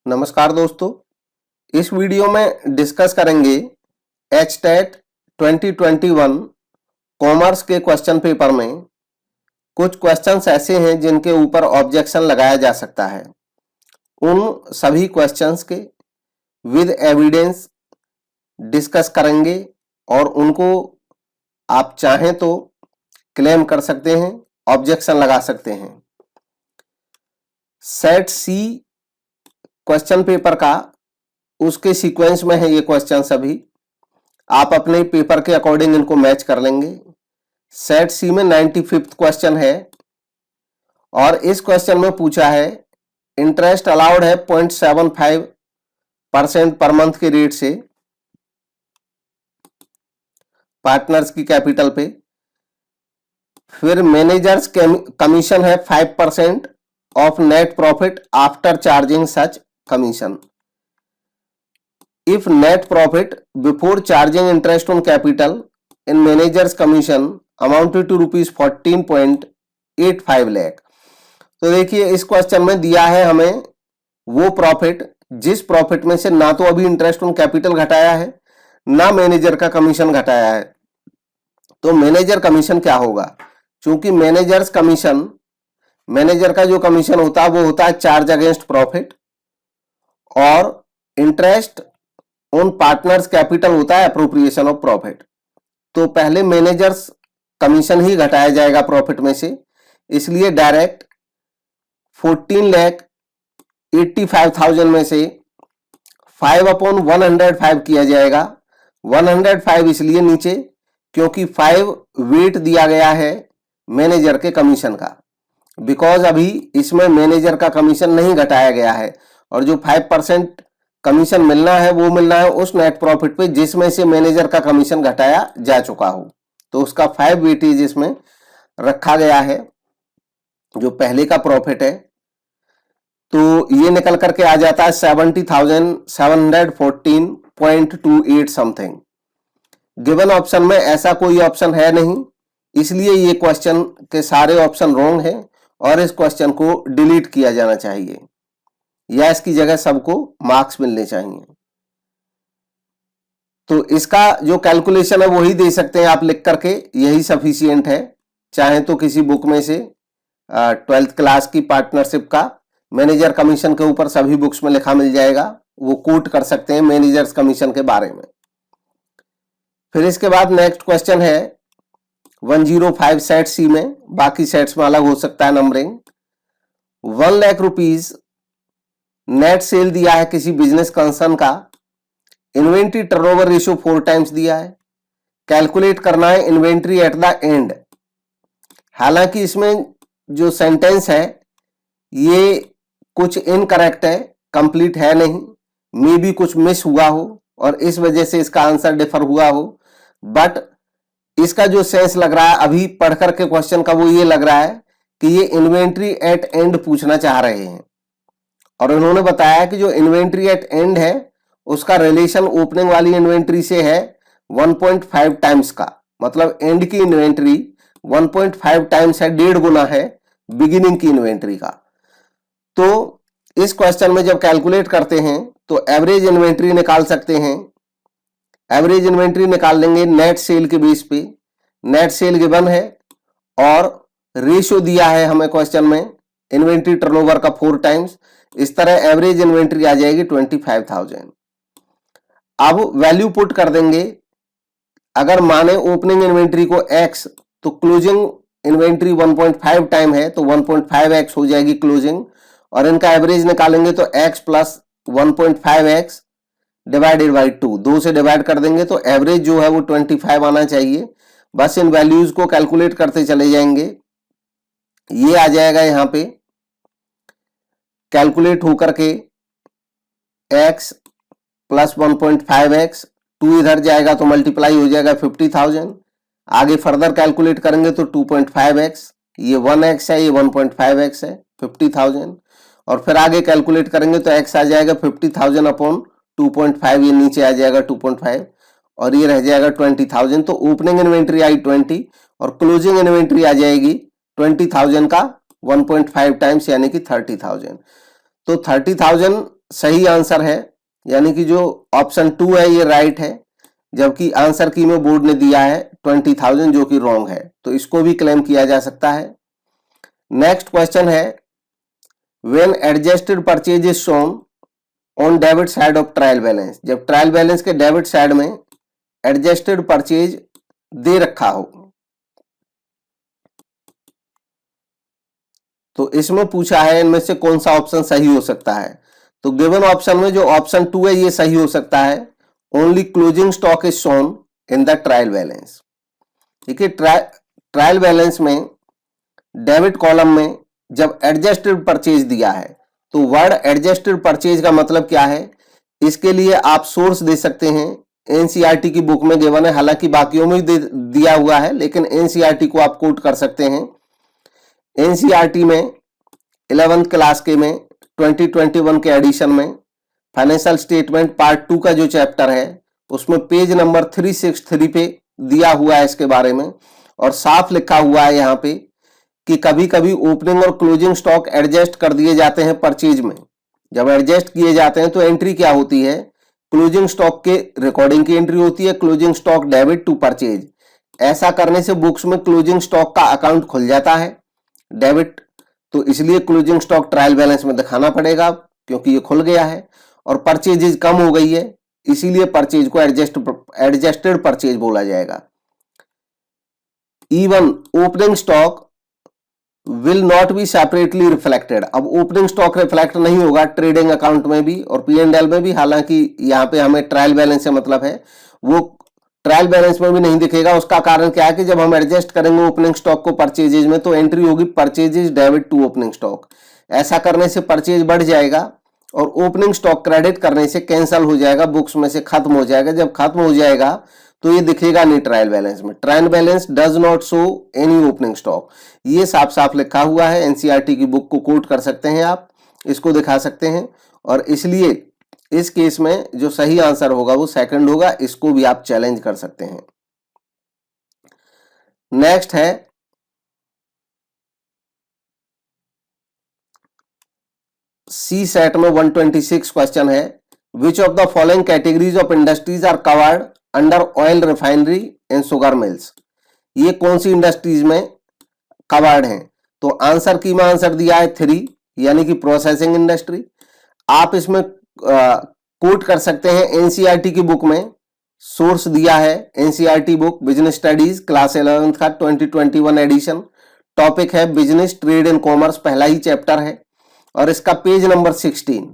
नमस्कार दोस्तों, इस वीडियो में डिस्कस करेंगे एचटेट 2021 कॉमर्स के क्वेश्चन पेपर में कुछ क्वेश्चंस ऐसे हैं जिनके ऊपर ऑब्जेक्शन लगाया जा सकता है। उन सभी क्वेश्चंस के विद एविडेंस डिस्कस करेंगे और उनको आप चाहें तो क्लेम कर सकते हैं, ऑब्जेक्शन लगा सकते हैं। सेट सी क्वेश्चन पेपर का उसके सीक्वेंस में है ये क्वेश्चन सभी। आप अपने पेपर के अकॉर्डिंग इनको मैच कर लेंगे। सेट सी में 95th क्वेश्चन है और इस क्वेश्चन में पूछा है इंटरेस्ट अलाउड है 0.75% पर मंथ के रेट से पार्टनर्स की कैपिटल पे। फिर मैनेजर्स कमीशन है 5% of net profit after charging such commission. If net profit before charging interest on capital in manager's commission amounted to rupees 14.85 lakh. तो देखिए इस क्वेश्चन में दिया है हमें वो प्रॉफिट जिस प्रॉफिट में से ना तो अभी इंटरेस्ट ऑन कैपिटल घटाया है ना मैनेजर का कमीशन घटाया है। तो मैनेजर कमीशन क्या होगा? क्योंकि मैनेजर का जो कमीशन होता है वो होता है चार्ज अगेंस्ट प्रॉफिट और इंटरेस्ट ऑन पार्टनर्स कैपिटल होता है अप्रोप्रिएशन ऑफ प्रॉफिट। तो पहले मैनेजर्स कमीशन ही घटाया जाएगा प्रॉफिट में से, इसलिए डायरेक्ट 14,85,000 में से 5/105 किया जाएगा। 105 इसलिए नीचे क्योंकि 5 वेट दिया गया है मैनेजर के कमीशन का, बिकॉज अभी इसमें मैनेजर का कमीशन नहीं घटाया गया है और जो 5% कमीशन मिलना है वो मिलना है उस नेट प्रॉफिट पे जिसमें से मैनेजर का कमीशन घटाया जा चुका हो। तो उसका 5 वेटेज इसमें रखा गया है जो पहले का प्रॉफिट है। तो ये निकल करके आ जाता है 70,714.28 समथिंग। गिवन ऑप्शन में ऐसा कोई ऑप्शन है नहीं, इसलिए ये क्वेश्चन के सारे ऑप्शन रॉन्ग है और इस क्वेश्चन को डिलीट किया जाना चाहिए या इसकी जगह सबको मार्क्स मिलने चाहिए। तो इसका जो कैलकुलेशन है वही दे सकते हैं आप लिख करके, यही सफिशिएंट है। चाहे तो किसी बुक में से 12th क्लास की पार्टनरशिप का मैनेजर कमीशन के ऊपर सभी बुक्स में लिखा मिल जाएगा, वो कोट कर सकते हैं मैनेजर्स कमीशन के बारे में। फिर इसके बाद नेक्स्ट क्वेश्चन है 105 सेट सी में, बाकी सेट्स में अलग हो सकता है numbering. 1 lakh rupees net cell दिया है किसी बिजनेस कंसर्न का, इन्वेंट्री टर्नओवर रेशियो 4 टाइम्स दिया है, कैलकुलेट करना है इन्वेंट्री एट द एंड। हालांकि इसमें जो सेंटेंस है ये कुछ इनकरेक्ट है, कंप्लीट है नहीं, मे भी कुछ मिस हुआ हो और इस वजह से इसका आंसर डिफर हुआ हो, बट इसका जो सेंस लग रहा है अभी पढ़ करके क्वेश्चन का वो ये लग रहा है कि ये इन्वेंट्री एट एंड पूछना चाह रहे हैं और उन्होंने बताया कि जो इन्वेंट्री एट एंड है उसका रिलेशन ओपनिंग वाली इन्वेंट्री से है 1.5 टाइम्स का, मतलब एंड की इन्वेंट्री 1.5 टाइम्स है, 1.5 गुना है बिगिनिंग की इन्वेंट्री का। तो इस क्वेश्चन में जब कैलकुलेट करते हैं तो एवरेज इन्वेंट्री निकाल सकते हैं। एवरेज इन्वेंट्री निकाल लेंगे नेट सेल के बेस पे। नेट सेल गिवन है और रेशियो दिया है हमें क्वेश्चन में इन्वेंट्री टर्नओवर का 4 टाइम्स। इस तरह एवरेज इन्वेंट्री आ जाएगी 25,000। अब वैल्यू पुट कर देंगे। अगर माने ओपनिंग इन्वेंट्री को x तो क्लोजिंग इन्वेंट्री 1.5 टाइम है तो 1.5x हो जाएगी क्लोजिंग, और इनका एवरेज निकालेंगे तो x plus 1.5x divided by 2, 2 से डिवाइड कर देंगे तो एवरेज जो है वो 25 आना चाहिए। बस इन वैल्यूज को कैलकुलेट करते चले जाएंगे। ये आ जाएगा यहां पे कैलकुलेट होकर के x प्लस 1.5x, 2 इधर जाएगा तो मल्टीप्लाई हो जाएगा 50,000। आगे फर्दर कैलकुलेट करेंगे तो 2.5x, ये 1x है, ये 1.5x है, 50,000। और फिर आगे कैलकुलेट करेंगे तो x आ जाएगा 50,000 अपॉन 2.5, ये नीचे आ जाएगा 2.5 और ये रह जाएगा 20,000। तो ओपनिंग इन्वेंट्री आई 20 और क्लोजिंग इन्वेंट्री आ जाएगी 20,000 का 1.5 टाइम्स यानी कि 30,000। तो 30,000 सही आंसर है, यानी कि जो ऑप्शन 2 है ये राइट है, जबकि आंसर की में बोर्ड ने दिया है 20,000 जो कि रॉन्ग है, तो इसको भी क्लेम किया जा सकता है। नेक्स्ट क्वेश्चन है when adjusted purchase is shown on debit side of trial balance, जब ट्रायल बैलेंस के डेबिट साइड में एडजस्टेड परचेज दे रखा हो, तो इसमें पूछा है इनमें से कौन सा ऑप्शन सही हो सकता है। तो गिवन ऑप्शन में जो ऑप्शन 2 है ये सही हो सकता है, only closing stock is shown in the trial balance. ठीक है, ट्रायल बैलेंस में डेबिट कॉलम में जब एडजस्टेड परचेज दिया है, तो वर्ड एडजस्टेड परचेज का मतलब क्या है, इसके लिए आप सोर्स दे सकते हैं, एनसीईआरटी की बुक में गिवन है, हालांकि बाकियों में भी दिया हुआ है, लेकिन एनसीईआरटी को आप कोट कर सकते हैं। एनसीईआरटी में 11th क्लास के में 2021 के एडिशन में फाइनेंशियल स्टेटमेंट पार्ट 2 का जो चैप्टर है उसमें पेज नंबर 363 पे दिया हुआ है इसके बारे में, और साफ लिखा हुआ है यहाँ पे कि कभी कभी ओपनिंग और क्लोजिंग स्टॉक एडजस्ट कर दिए जाते हैं परचेज में। जब एडजस्ट किए जाते हैं तो एंट्री क्या होती है, क्लोजिंग स्टॉक के रिकॉर्डिंग की एंट्री होती है, closing stock debit to purchase. ऐसा करने से बुक्स में क्लोजिंग स्टॉक का अकाउंट खुल जाता है डेबिट, तो इसलिए क्लोजिंग स्टॉक ट्रायल बैलेंस में दिखाना पड़ेगा क्योंकि ये खुल गया है, और परचेजेज कम हो गई है, इसीलिए परचेज को एडजस्टेड परचेज बोला जाएगा। Even opening stock will not be separately reflected, अब ओपनिंग स्टॉक रिफ्लेक्ट नहीं होगा ट्रेडिंग अकाउंट में भी और P&L में भी, हालांकि यहाँ पे हमें ट्रायल बैलेंस से मतलब है, वो ट्रायल बैलेंस में भी नहीं दिखेगा। उसका कारण क्या है कि जब हम एडजस्ट करेंगे ओपनिंग स्टॉक को परचेजेज में, तो एंट्री होगी purchases debit to opening stock. ऐसा करने से परचेज बढ़ जाएगा और ओपनिंग स्टॉक क्रेडिट करने से कैंसिल हो जाएगा, बुक्स में से खत्म हो जाएगा। जब खत्म हो जाएगा तो ये दिखेगा नहीं ट्रायल बैलेंस में। Trial balance does not show any opening stock, ये साफ साफ लिखा हुआ है, एनसीईआरटी की बुक को कोट कर सकते हैं आप, इसको दिखा सकते हैं, और इसलिए इस केस में जो सही आंसर होगा वो सेकंड होगा, इसको भी आप चैलेंज कर सकते हैं। नेक्स्ट है सी सेट में 126 क्वेश्चन है, which of the following categories of industries are covered under oil refinery and sugar mills, ये कौन सी इंडस्ट्रीज में कवर्ड हैं। तो आंसर की में आंसर दिया है 3, यानी कि प्रोसेसिंग इंडस्ट्री। आप इसमें कोट कर सकते हैं एनसीईआरटी की बुक में, सोर्स दिया है NCERT book business studies class 11th का 2021 एडिशन, टॉपिक है बिजनेस ट्रेड एंड कॉमर्स, पहला ही चैप्टर है, और इसका पेज नंबर 16,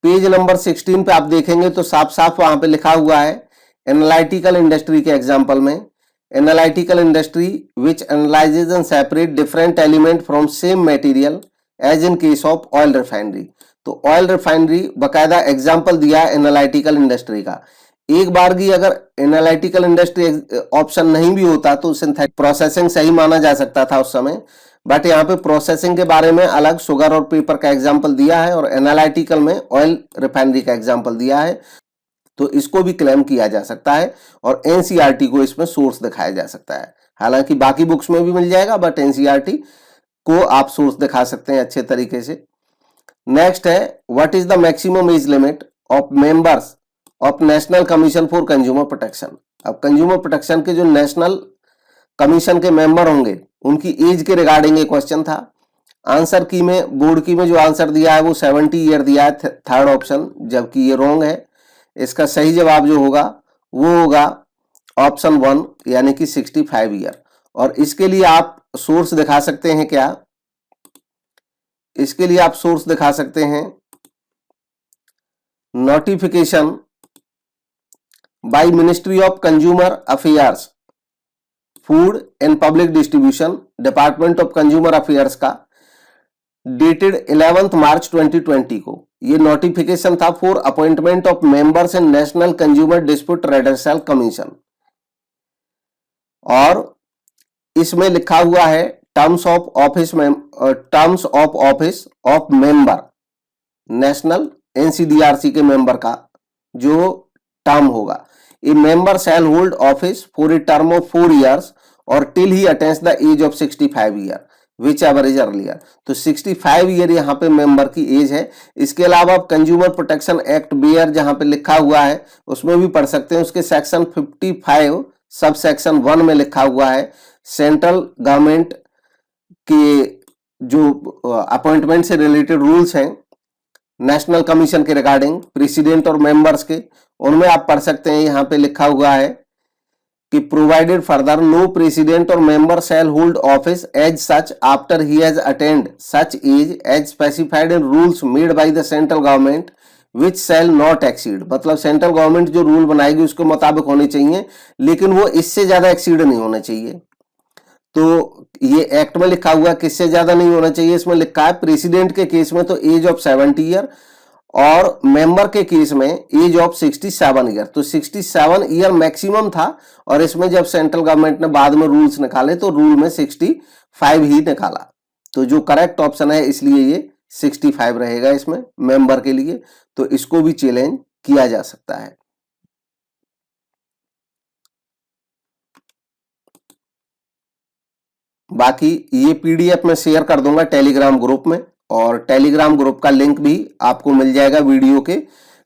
पेज नंबर 16 पे आप देखेंगे तो साफ साफ वहां पे लिखा हुआ है एनालिटिकल इंडस्ट्री के एग्जांपल में, analytical industry which analyses and separate different element from same material as in case of oil refinery. तो ऑयल रिफाइनरी बकायदा एग्जांपल दिया है एनालिटिकल इंडस्ट्री का। एक बार की अगर एनालिटिकल इंडस्ट्री ऑप्शन नहीं भी होता तो सिंथेटिक प्रोसेसिंग सही माना जा सकता था उस समय, बट यहाँ पे प्रोसेसिंग के बारे में अलग शुगर और पेपर का एग्जांपल दिया है और एनालिटिकल में ऑयल रिफाइनरी का एग्जांपल दिया है, तो इसको भी क्लेम किया जा सकता है और एनसीईआरटी को इसमें सोर्स दिखाया जा सकता है। हालांकि बाकी बुक्स में भी मिल जाएगा, बट एनसीईआरटी को आप सोर्स दिखा सकते हैं अच्छे तरीके से। नेक्स्ट है what is the maximum age limit of members of national commission for consumer protection. अब कंज्यूमर प्रोटेक्शन के जो नेशनल कमीशन के मेंबर होंगे उनकी एज के रिगार्डिंग एक क्वेश्चन था। आंसर की में बोर्ड की में जो आंसर दिया है वो 70 ईयर दिया है, थर्ड ऑप्शन, जबकि ये रॉन्ग है। इसका सही जवाब जो होगा वो होगा ऑप्शन 1, यानी कि 65 ईयर। और इसके लिए आप सोर्स दिखा सकते हैं क्या, इसके लिए आप सोर्स दिखा सकते हैं notification by ministry of consumer affairs food and public distribution, department of consumer affairs का, डेटेड 11 मार्च 2020 को। ये नोटिफिकेशन था for appointment of members in national consumer dispute redressal commission, और इसमें लिखा हुआ है terms of office of member, national NCDRC के मेंबर का जो टर्म होगा। ए member shall hold office for a term of 4 years और till he attains the age of 65 year. Whichever is earlier. तो 65 ईयर यहाँ पे मेंबर की as है। इसके अलावा आप कंज्यूमर प्रोटेक्शन एक्ट बियर जहाँ पे लिखा हुआ है उसमें भी पढ़ सकते हैं। उसके सेक्शन 55 सब सेक्शन 1 में लिखा हुआ है सेंट्रल गवर्नमेंट के जो अपॉइंटमेंट से रिलेटेड रूल्स हैं नेशनल कमीशन के रिगार्डिंग प्रेसिडेंट और मेंबर्स के, उनमें आप पढ़ सकते हैं। यहाँ पे लिखा हुआ है कि provided further no president or member shall hold office as such after he has attend such age as specified in rules made by the central government which shall not exceed. मतलब सेंट्रल गवर्नमेंट जो rule बनाएगी उसके मुताबिक होने चाहिए, लेकिन वो इससे ज्यादा एक्सीड नहीं होना चाहिए। तो ये एक्ट में लिखा हुआ किससे ज्यादा नहीं होना चाहिए, इसमें लिखा है प्रेसिडेंट के केस में तो एज ऑफ 70 ईयर और मेंबर के केस में एज ऑफ 67 ईयर। तो 67 ईयर मैक्सिमम था और इसमें जब सेंट्रल गवर्नमेंट ने बाद में रूल्स निकाले तो रूल में 65 ही निकाला। तो जो करेक्ट ऑप्शन है इसलिए ये 65 रहेगा इसमें मेंबर के लिए। तो इसको भी चैलेंज किया जा सकता है। बाकी ये पीडीएफ में शेयर कर दूंगा टेलीग्राम ग्रुप में, और टेलीग्राम ग्रुप का लिंक भी आपको मिल जाएगा वीडियो के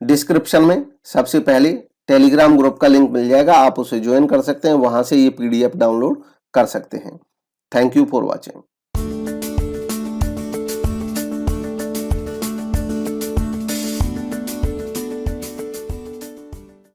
डिस्क्रिप्शन में। सबसे पहले टेलीग्राम ग्रुप का लिंक मिल जाएगा, आप उसे ज्वाइन कर सकते हैं, वहां से ये पीडीएफ डाउनलोड कर सकते हैं। Thank you for watching.